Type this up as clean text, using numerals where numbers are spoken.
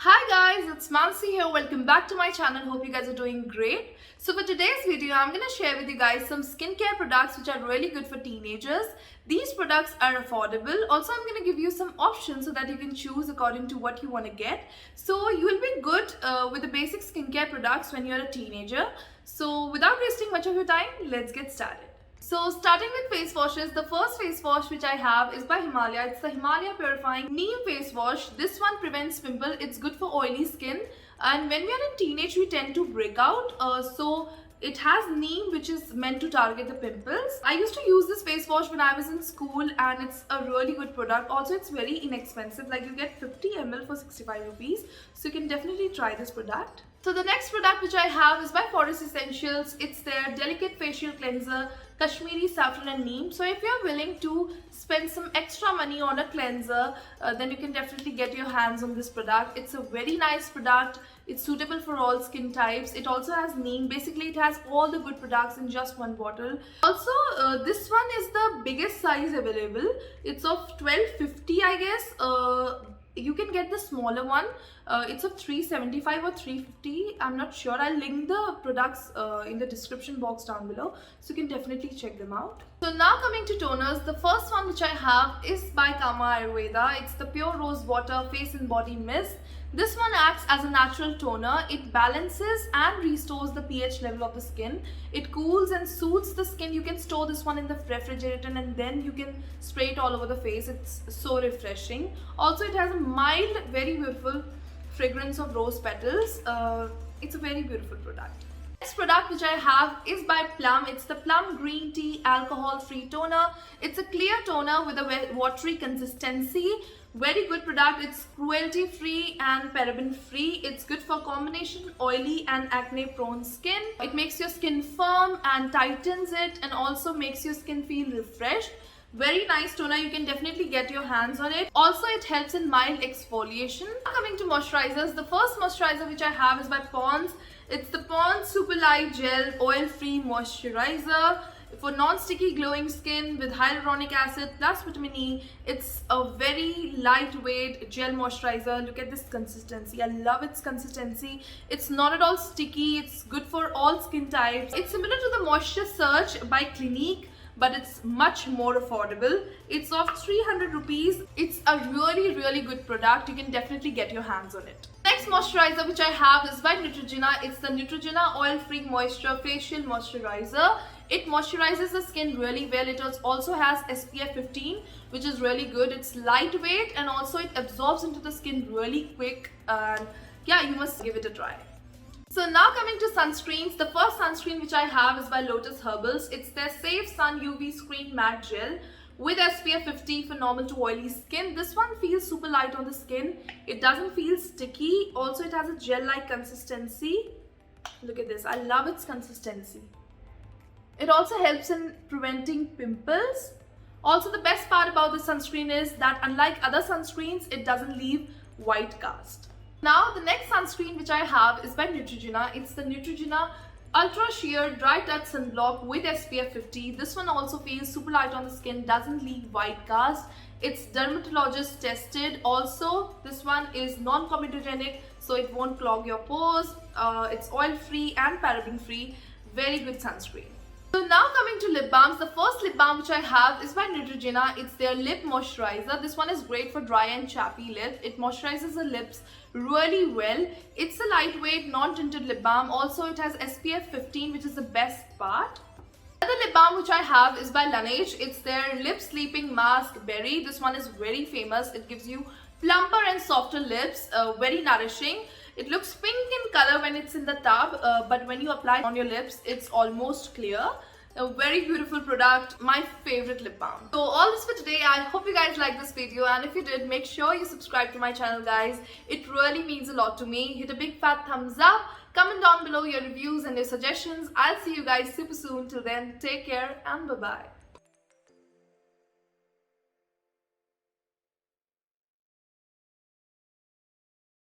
Hi guys, it's Mansi here. Welcome back to my channel. Hope you guys are doing great. So for today's video, I'm going to share with you guys some skincare products which are really good for teenagers. These products are affordable. Also, I'm going to give you some options so that you can choose according to what you want to get. So you will be good with the basic skincare products when you're a teenager. So without wasting much of your time, let's get started. So starting with face washes, the first face wash which I have is by Himalaya. It's the Himalaya Purifying Neem face wash. This one prevents pimple. It's good for oily skin. And when we are in teenage, we tend to break out. So it has neem, which is meant to target the pimples. I used to use this face wash when I was in school and it's a really good product. Also, it's very inexpensive. Like you get 50 ml for 65 rupees. So you can definitely try this product. So the next product which I have is by Forest Essentials. It's their Delicate Facial Cleanser, Kashmiri, Saffron and Neem. So if you're willing to spend some extra money on a cleanser, then you can definitely get your hands on this product. It's a very nice product. It's suitable for all skin types. It also has neem. Basically, it has all the good products in just one bottle. Also, this one is the biggest size available. It's of 1250, I guess. You can get the smaller one. It's of 375 or 350. I'm not sure. I'll link the products in the description box down below, so you can definitely check them out. So now coming to toners, the first one which I have is by Ayurveda. It's the Pure Rose Water Face and Body Mist. This one acts as a natural toner. It balances and restores the pH level of the skin. It cools and soothes the skin. You can store this one in the refrigerator and then you can spray it all over the face. It's so refreshing. Also, it has a mild, very beautiful fragrance of rose petals. It's a very beautiful product. Next product which I have is by Plum. It's the Plum Green Tea Alcohol Free Toner. It's a clear toner with a watery consistency. Very good product. It's cruelty free and paraben free. It's good for combination oily and acne prone skin. It makes your skin firm and tightens it, and also makes your skin feel refreshed. Very nice toner. You can definitely get your hands on it. Also, it helps in mild exfoliation. Coming to moisturizers, the first moisturizer which I have is by Pond's. It's the Pond's Super Light Gel Oil Free Moisturizer for non-sticky glowing skin with hyaluronic acid plus vitamin E. It's a very lightweight gel moisturizer. Look at this consistency. I love its consistency. It's not at all sticky. It's good for all skin types. It's similar to the Moisture Surge by Clinique, but it's much more affordable. It's of 300 rupees. It's a really good product. You can definitely get your hands on it. Next moisturizer which I have is by Neutrogena. It's the Neutrogena Oil Free Moisture Facial Moisturizer. It moisturizes the skin really well. It also has SPF 15, which is really good. It's lightweight and also it absorbs into the skin really quick. And yeah, you must give it a try. So now coming to sunscreens, the first sunscreen which I have is by Lotus Herbals. It's their Safe Sun UV Screen Matte Gel with SPF 50 for normal to oily skin. This one feels super light on the skin. It doesn't feel sticky. Also, it has a gel-like consistency. Look at this. I love its consistency. It also helps in preventing pimples. Also, the best part about this sunscreen is that unlike other sunscreens, it doesn't leave white cast. Now, the next sunscreen which I have is by Neutrogena. It's the Neutrogena UltraSheer Dry Touch Sunblock with SPF 50. This one also feels super light on the skin, doesn't leave white cast. It's dermatologist tested. Also, this one is non-comedogenic, so it won't clog your pores. It's oil free and paraben free. Very good sunscreen. So now coming to lip balms, the first lip balm which I have is by Neutrogena. It's their lip moisturizer. This one is great for dry and chappy lips. It moisturizes the lips really well. It's a lightweight, non-tinted lip balm. Also, it has SPF 15, which is the best part. Another lip balm which I have is by LANEIGE. It's their Lip Sleeping Mask Berry. This one is very famous. It gives you plumper and softer lips, very nourishing. It looks pink in color when it's in the tub, but when you apply it on your lips, it's almost clear. A very beautiful product, my favorite lip balm. So all this for today. I hope you guys liked this video, and if you did, make sure you subscribe to my channel, guys. It really means a lot to me. Hit a big fat thumbs up. Comment down below your reviews and your suggestions. I'll see you guys super soon. Till then, take care and bye-bye.